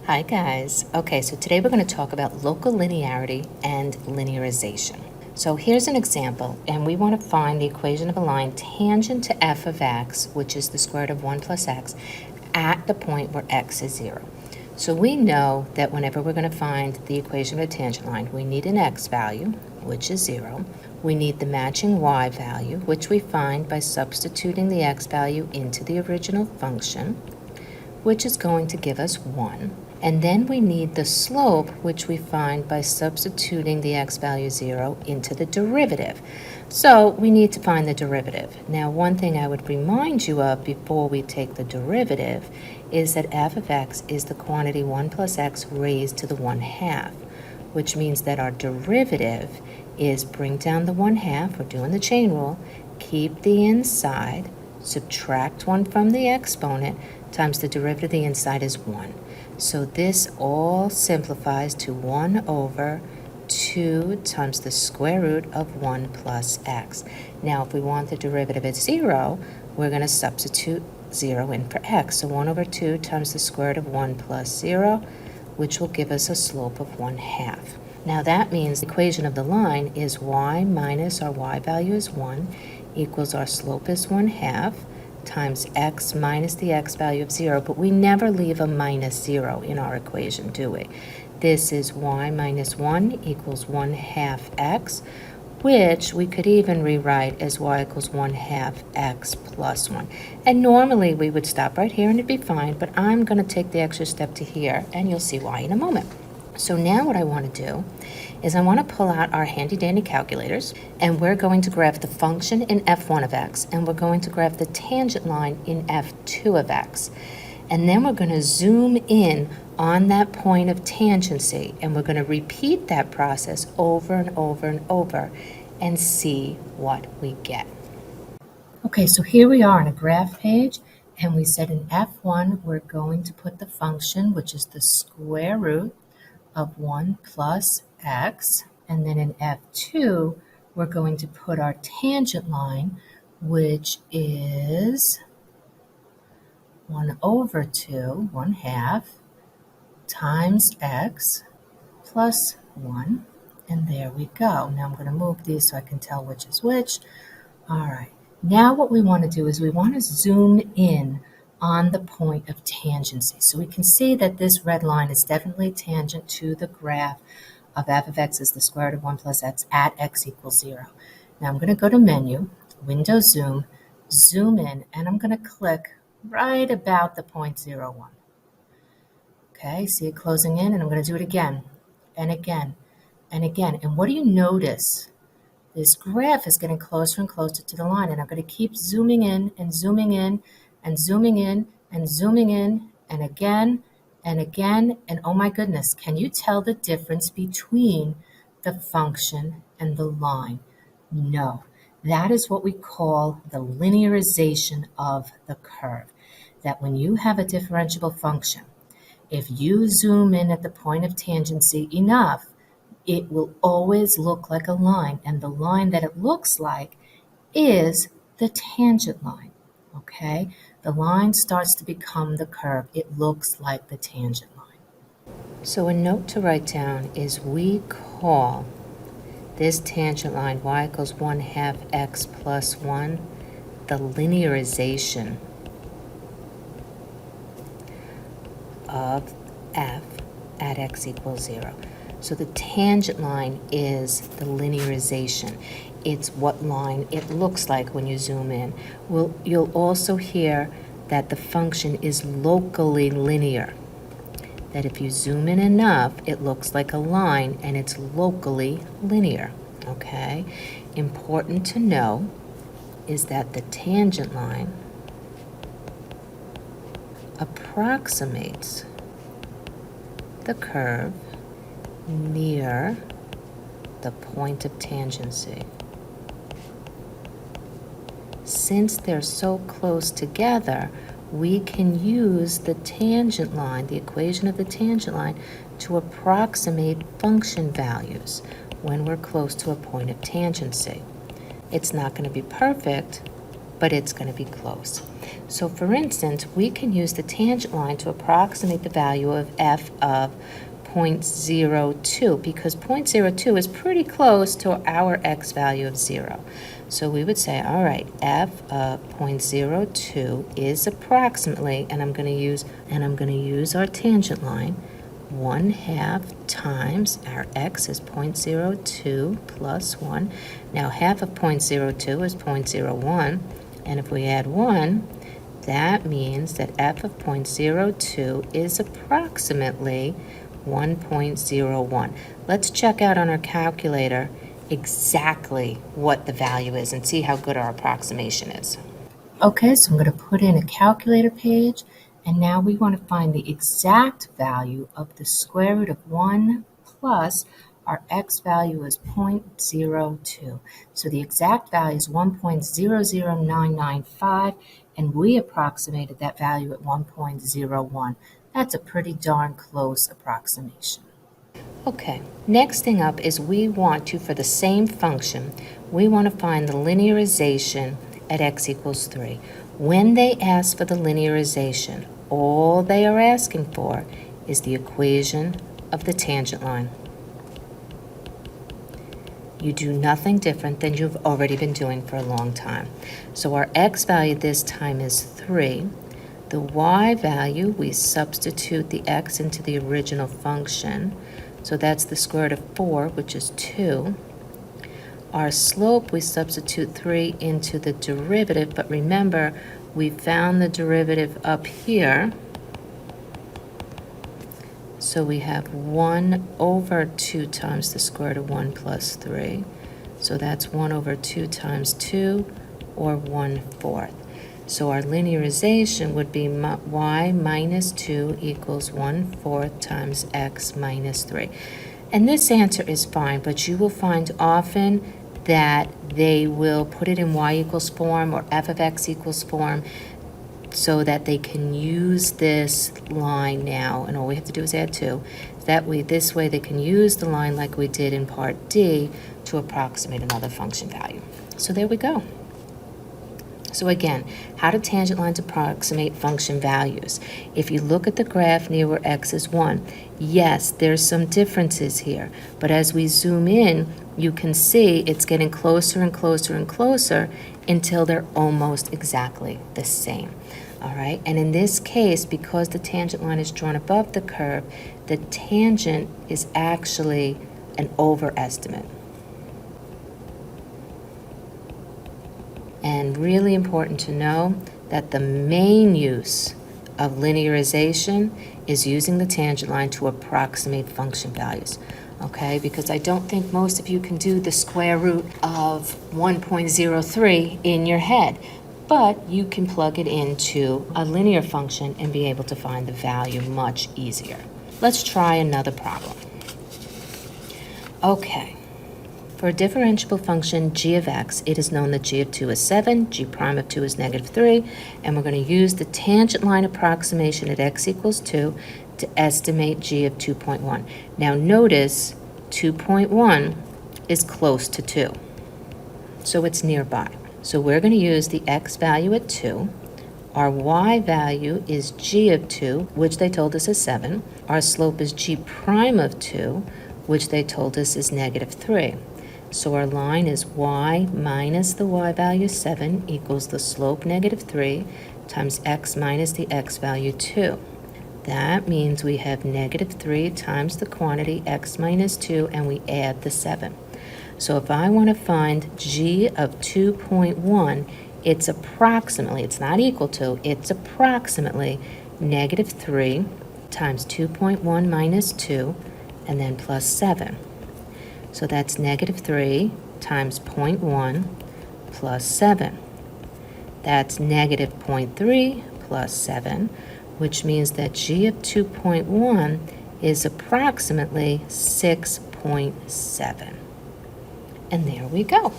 Hi guys. Okay, so today we're going to talk about local linearity and linearization. So here's an example, and we want to find the equation of a line tangent to f of x, which is the square root of 1 plus x, at the point where x is 0. So we know that whenever we're going to find the equation of a tangent line, we need an x value, which is 0. We need the matching y value, which we find by substituting the x value into the original function, which is going to give us 1. And then we need the slope, which we find by substituting the x value 0 into the derivative. So we need to find the derivative. Now, one thing I would remind you of before we take the derivative is that f of x is the quantity 1 plus x raised to the 1/2, which means that our derivative is bring down the 1/2, we're doing the chain rule, keep the inside, subtract 1 from the exponent, times the derivative of the inside is 1. So this all simplifies to 1 over 2 times the square root of 1 plus x. Now, if we want the derivative at 0, we're going to substitute 0 in for x. So 1 over 2 times the square root of 1 plus 0, which will give us a slope of 1/2. Now that means the equation of the line is y minus our y value is 1 equals our slope is 1/2 times x minus the x value of 0, but we never leave a minus 0 in our equation, do we? This is y minus 1 equals 1/2 x, which we could even rewrite as y equals 1/2 x plus 1. And normally we would stop right here and it'd be fine, but I'm going to take the extra step to here, and you'll see why in a moment. So now what I want to do is I want to pull out our handy-dandy calculators, and we're going to graph the function in f1 of x, and we're going to graph the tangent line in f2 of x. And then we're going to zoom in on that point of tangency, and we're going to repeat that process over and over and over and see what we get. Okay, so here we are on a graph page, and we said in f1 we're going to put the function, which is the square root of 1 plus x, and then in f2 we're going to put our tangent line, which is 1 over 2, 1/2, times x plus 1, and there we go. Now I'm going to move these so I can tell which is which. All right, now what we want to do is we want to zoom in on the point of tangency. So we can see that this red line is definitely tangent to the graph of f of x is the square root of 1 plus x at x equals 0. Now I'm going to go to Menu, Window Zoom, Zoom in, and I'm going to click right about the 0.01. Okay, see it closing in, and I'm going to do it again, and again, and again. And what do you notice? This graph is getting closer and closer to the line, and I'm going to keep zooming in and zooming in and zooming in and zooming in, and again and again. And oh my goodness, can you tell the difference between the function and the line? No. That is what we call the linearization of the curve. That when you have a differentiable function, if you zoom in at the point of tangency enough, it will always look like a line, and the line that it looks like is the tangent line, okay? The line starts to become the curve. It looks like the tangent line. So a note to write down is we call this tangent line y equals 1/2 x plus 1 the linearization of f at x equals 0. So the tangent line is the linearization. It's what line it looks like when you zoom in. You'll also hear that the function is locally linear. That if you zoom in enough, it looks like a line and it's locally linear, okay? Important to know is that the tangent line approximates the curve near the point of tangency. Since they're so close together, we can use the tangent line, the equation of the tangent line, to approximate function values when we're close to a point of tangency. It's not going to be perfect, but it's going to be close. So for instance, we can use the tangent line to approximate the value of f of 0.02 because 0.02 is pretty close to our x value of 0. So we would say, all right, f of 0.02 is approximately, and I'm going to use our tangent line, 1/2 times our x is 0.02 plus 1. Now half of 0.02 is 0.01, and if we add 1, that means that f of 0.02 is approximately 1.01. Let's check out on our calculator exactly what the value is and see how good our approximation is. Okay, so I'm going to put in a calculator page, and now we want to find the exact value of the square root of 1 plus our x value is 0.02. So the exact value is 1.00995, and we approximated that value at 1.01. That's a pretty darn close approximation. Okay, next thing up is we want to, for the same function, we want to find the linearization at x equals 3. When they ask for the linearization, all they are asking for is the equation of the tangent line. You do nothing different than you've already been doing for a long time. So our x value this time is 3. The y value, we substitute the x into the original function. So that's the square root of 4, which is 2. Our slope, we substitute 3 into the derivative, but remember, we found the derivative up here. So we have 1 over 2 times the square root of 1 plus 3. So that's 1 over 2 times 2, or 1/4. So our linearization would be y minus 2 equals 1/4 times x minus 3. And this answer is fine, but you will find often that they will put it in y equals form or f of x equals form so that they can use this line now, and all we have to do is add 2. This way they can use the line like we did in part D to approximate another function value. So there we go. So again, how do tangent lines approximate function values? If you look at the graph near where x is 1, yes, there's some differences here, but as we zoom in, you can see it's getting closer and closer and closer until they're almost exactly the same. All right, and in this case, because the tangent line is drawn above the curve, the tangent is actually an overestimate. And really important to know that the main use of linearization is using the tangent line to approximate function values. Okay, because I don't think most of you can do the square root of 1.03 in your head, but you can plug it into a linear function and be able to find the value much easier. Let's try another problem. Okay. For a differentiable function g of x, it is known that g of 2 is 7, g prime of 2 is -3, and we're going to use the tangent line approximation at x equals 2 to estimate g of 2.1. Now notice 2.1 is close to 2, so it's nearby. So we're going to use the x value at 2. Our y value is g of 2, which they told us is 7. Our slope is g prime of 2, which they told us is -3. So our line is y minus the y value 7 equals the slope -3 times x minus the x value 2. That means we have -3 times the quantity x minus 2, and we add the 7. So if I want to find g of 2.1, it's approximately, it's not equal to, it's approximately -3 times 2.1 minus 2, and then plus 7. So that's -3 times 0.1 plus 7. That's -0.3 plus 7, which means that g of 2.1 is approximately 6.7. And there we go.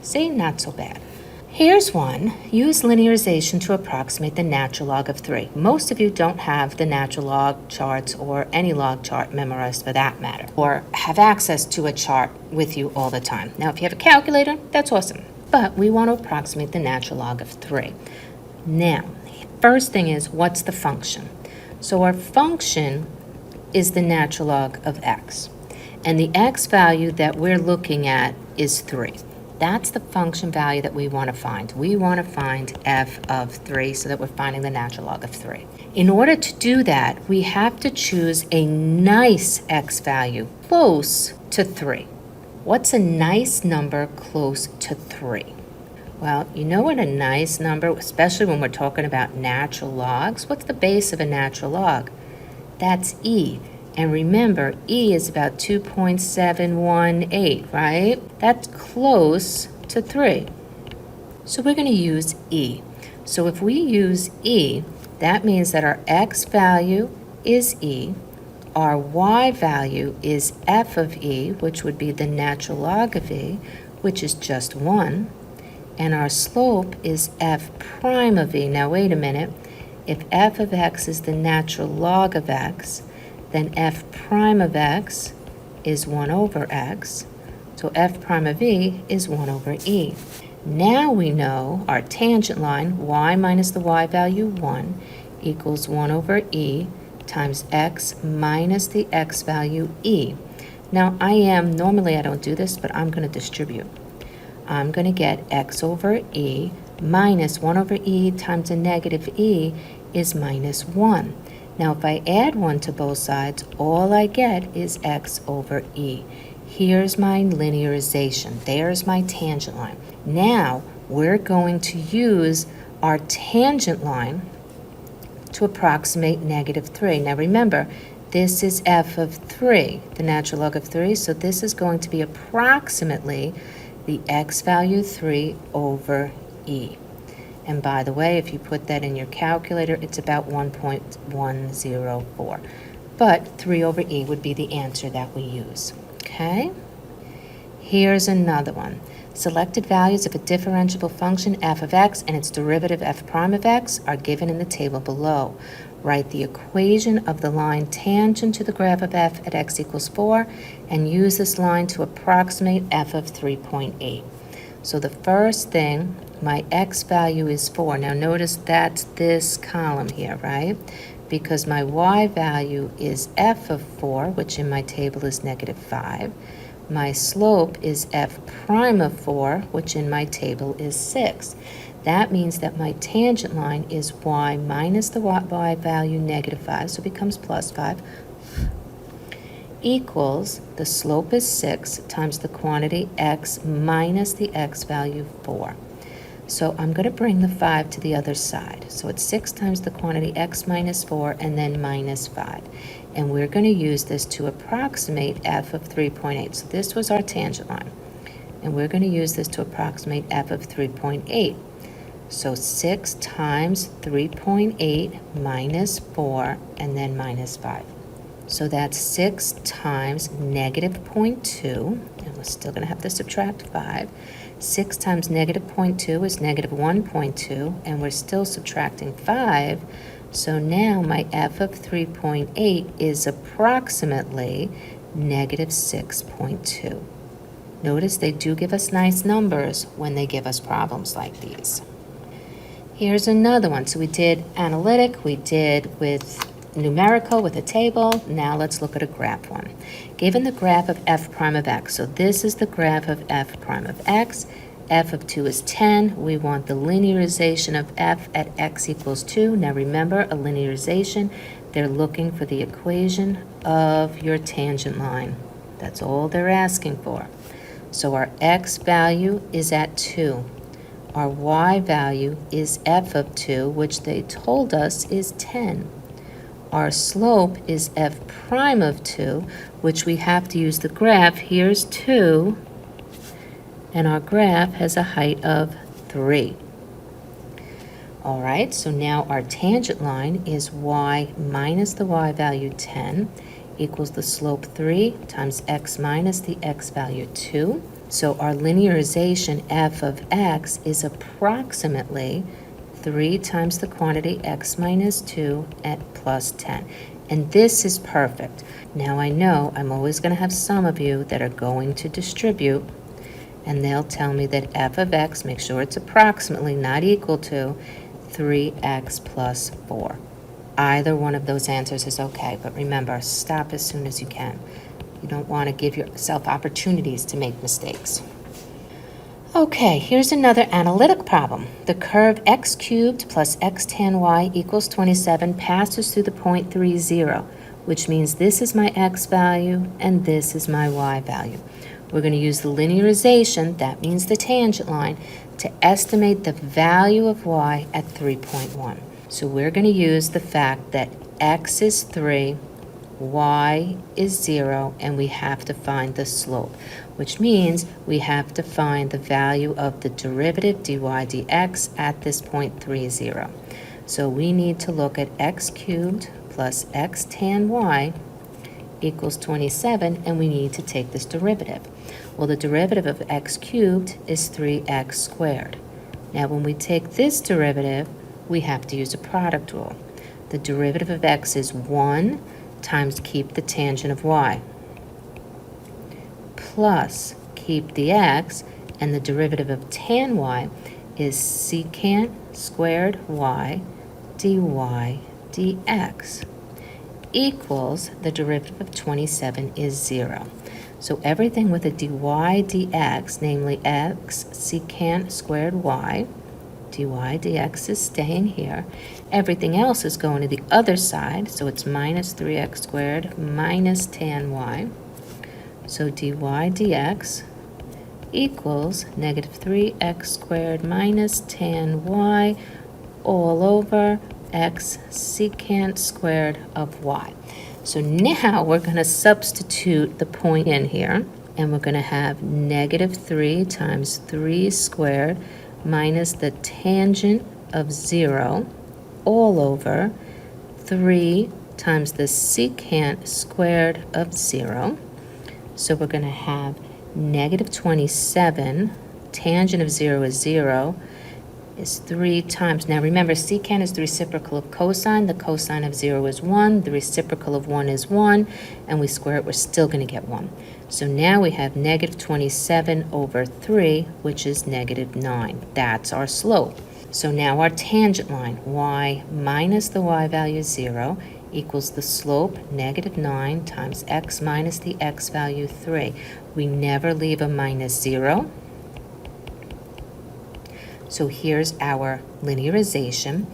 See, not so bad. Here's one. Use linearization to approximate the natural log of 3. Most of you don't have the natural log charts or any log chart memorized for that matter, or have access to a chart with you all the time. Now, if you have a calculator, that's awesome. but we want to approximate the natural log of 3. Now, first thing is, what's the function? So our function is the natural log of x, and the x value that we're looking at is 3. That's the function value that we want to find. We want to find f of 3 so that we're finding the natural log of 3. In order to do that, we have to choose a nice x value close to 3. What's a nice number close to 3? Well, you know what a nice number, especially when we're talking about natural logs, what's the base of a natural log? That's e. And remember, e is about 2.718, right? That's close to 3. So we're going to use e. So if we use e, that means that our x value is e, our y value is f of e, which would be the natural log of e, which is just 1, and our slope is f prime of e. Now wait a minute. If f of x is the natural log of x, then f prime of x is 1 over x. So f prime of e is 1 over e. Now we know our tangent line, y minus the y value 1, equals 1 over e times x minus the x value e. Now normally I don't do this, but I'm going to distribute. I'm going to get x over e minus 1 over e times a negative e is minus 1. Now if I add 1 to both sides, all I get is x over e. Here's my linearization. There's my tangent line. Now we're going to use our tangent line to approximate negative 3. Now remember, this is f of 3, the natural log of 3, so this is going to be approximately the x value 3 over e. And by the way, if you put that in your calculator, it's about 1.104. But 3 over e would be the answer that we use. Okay? Here's another one. Selected values of a differentiable function f of x and its derivative f prime of x are given in the table below. Write the equation of the line tangent to the graph of f at x equals 4 and use this line to approximate f of 3.8. So the first thing, my x value is 4. Now notice that's this column here, right? Because my y value is f of 4, which in my table is negative 5. My slope is f prime of 4, which in my table is 6. That means that my tangent line is y minus the y value negative 5, so it becomes plus 5, equals the slope is 6 times the quantity x minus the x value 4. So I'm going to bring the 5 to the other side. So it's 6 times the quantity x minus 4 and then minus 5. And we're going to use this to approximate f of 3.8. So this was our tangent line. And we're going to use this to approximate f of 3.8. So 6 times 3.8 minus 4 and then minus 5. So that's 6 times negative 0.2, and we're still going to have to subtract 5. 6 times negative 0.2 is negative 1.2, and we're still subtracting 5. So now my f of 3.8 is approximately negative 6.2. Notice they do give us nice numbers when they give us problems like these. Here's another one. So we did analytic, we did with numerical with a table. Now let's look at a graph one. Given the graph of f prime of x, so this is the graph of f prime of x. F of 2 is 10. We want the linearization of f at x equals 2. Now remember, a linearization, they're looking for the equation of your tangent line. That's all they're asking for. So our x value is at 2. Our y value is f of 2, which they told us is 10. Our slope is f prime of 2, which we have to use the graph. Here's 2, and our graph has a height of 3. All right, so now our tangent line is y minus the y value 10 equals the slope 3 times x minus the x value 2. So our linearization f of x is approximately 3 times the quantity x minus 2 at plus 10. And this is perfect. Now I know I'm always going to have some of you that are going to distribute, and they'll tell me that f of x, make sure it's approximately not equal to 3x plus 4. Either one of those answers is okay, but remember, stop as soon as you can. You don't want to give yourself opportunities to make mistakes. Okay, here's another analytic problem. The curve x cubed plus x tan y equals 27 passes through the point 3, 0, which means this is my x value and this is my y value. We're going to use the linearization, that means the tangent line, to estimate the value of y at 3.1. So we're going to use the fact that x is 3, y is 0, and we have to find the slope, which means we have to find the value of the derivative dy dx at this point 3, 0. So we need to look at x cubed plus x tan y equals 27, and we need to take this derivative. Well, the derivative of x cubed is 3x squared. Now, when we take this derivative, we have to use a product rule. The derivative of x is 1 times keep the tangent of y, plus keep the x, and the derivative of tan y is secant squared y dy dx, equals the derivative of 27 is 0. So everything with a dy dx, namely x secant squared y, dy dx is staying here. Everything else is going to the other side, so it's minus 3x squared minus tan y. So dy dx equals negative 3x squared minus tan y all over x secant squared of y. So now we're going to substitute the point in here, and we're going to have negative 3 times 3 squared minus the tangent of 0 all over 3 times the secant squared of 0. So we're going to have negative 27, tangent of 0 is 0, is 3 times, now remember secant is the reciprocal of cosine, the cosine of 0 is 1, the reciprocal of 1 is 1, and we square it, we're still going to get 1. So now we have negative 27 over 3, which is negative 9. That's our slope. So now our tangent line, y minus the y value 0, equals the slope negative 9 times x minus the x value 3. We never leave a minus 0. So here's our linearization,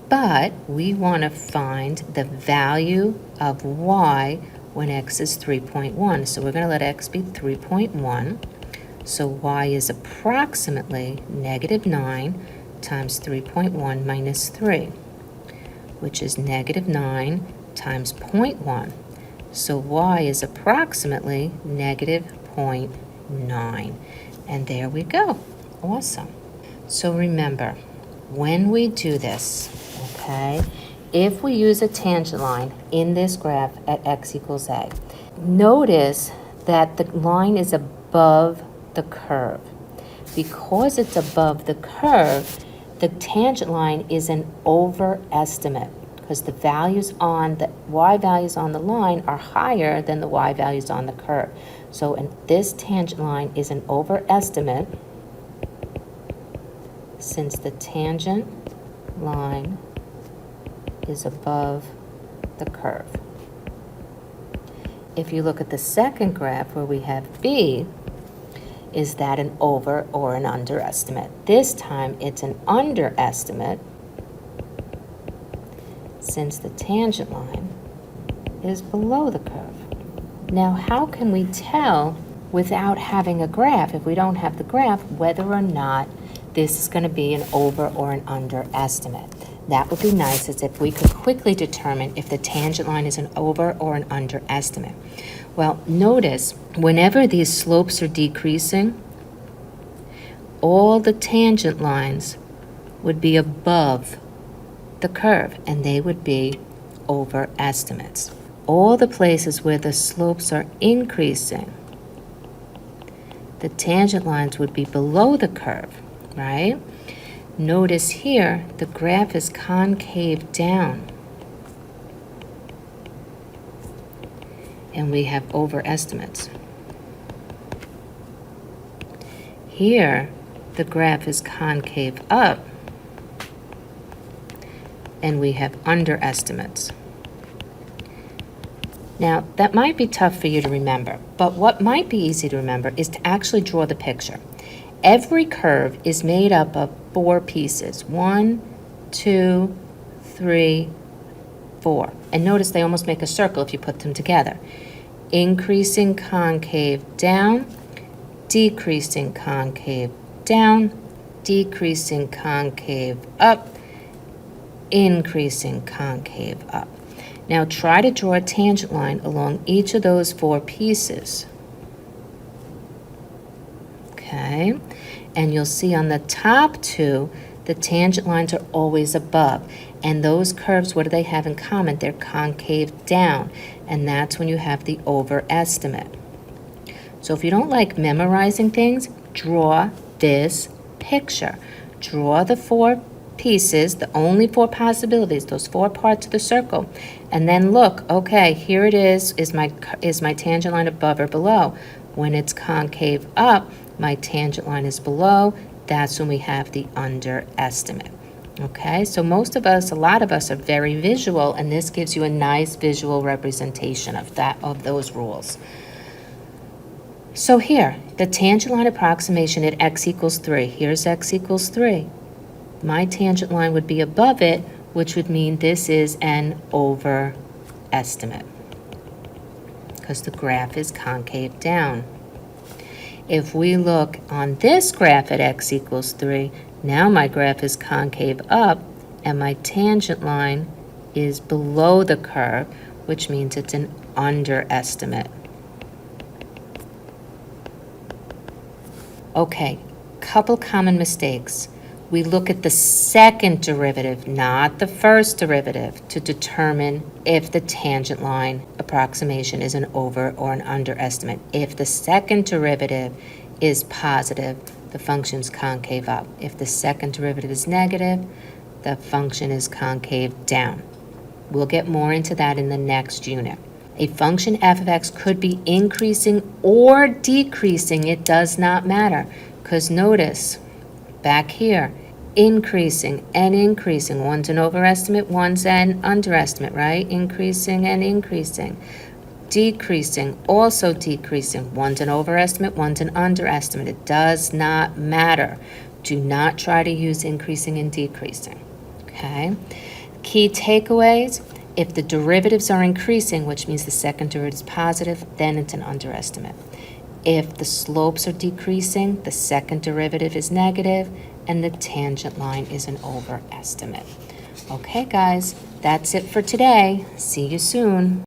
but we want to find the value of y when x is 3.1. So we're going to let x be 3.1. So y is approximately negative 9 times 3.1 minus 3, which is negative 9 times 0.1. So y is approximately negative 0.9. And there we go. Awesome. So remember, when we do this, okay, if we use a tangent line in this graph at x equals a, notice that the line is above the curve. Because it's above the curve, the tangent line is an overestimate because the values on the y values on the line are higher than the y values on the curve. So this tangent line is an overestimate since the tangent line is above the curve. If you look at the second graph where we have b, is that an over or an underestimate? This time it's an underestimate since the tangent line is below the curve. Now, how can we tell without having a graph, if we don't have the graph, whether or not this is going to be an over or an underestimate? That would be nice, as if we could quickly determine if the tangent line is an over or an underestimate. Well, notice whenever these slopes are decreasing, all the tangent lines would be above the curve, and they would be overestimates. All the places where the slopes are increasing, the tangent lines would be below the curve, right? Notice here, the graph is concave down, and we have overestimates. here, the graph is concave up, and we have underestimates. Now, that might be tough for you to remember, but what might be easy to remember is to actually draw the picture. Every curve is made up of 4 pieces. 1, 2, 3, 4. And notice they almost make a circle if you put them together. Increasing concave down, decreasing concave down, decreasing concave up, increasing concave up. Now try to draw a tangent line along each of those 4 pieces. Okay, and you'll see on the top 2, the tangent lines are always above. And those curves, what do they have in common? They're concave down, and that's when you have the overestimate. So if you don't like memorizing things, draw this picture. Draw the 4 pieces, the only 4 possibilities, those 4 parts of the circle, and then look, okay, here it is my tangent line above or below? When it's concave up, my tangent line is below. That's when we have the underestimate. Okay, so most of us, a lot of us are very visual, and this gives you a nice visual representation of those rules. So here, the tangent line approximation at x equals 3. Here's x equals 3. My tangent line would be above it, which would mean this is an overestimate because the graph is concave down. If we look on this graph at x equals 3, now my graph is concave up and my tangent line is below the curve, which means it's an underestimate. Okay, couple common mistakes. We look at the second derivative, not the first derivative, to determine if the tangent line approximation is an over or an underestimate. If the second derivative is positive, the function's concave up. If the second derivative is negative, the function is concave down. We'll get more into that in the next unit. A function f of x could be increasing or decreasing. It does not matter, because notice, back here, increasing and increasing. One's an overestimate, one's an underestimate, right? Increasing and increasing. Decreasing, also decreasing. One's an overestimate, one's an underestimate. It does not matter. Do not try to use increasing and decreasing, okay? Key takeaways: if the derivatives are increasing, which means the second derivative is positive, then it's an underestimate. If the slopes are decreasing, the second derivative is negative, and the tangent line is an overestimate. Okay, guys, that's it for today. See you soon.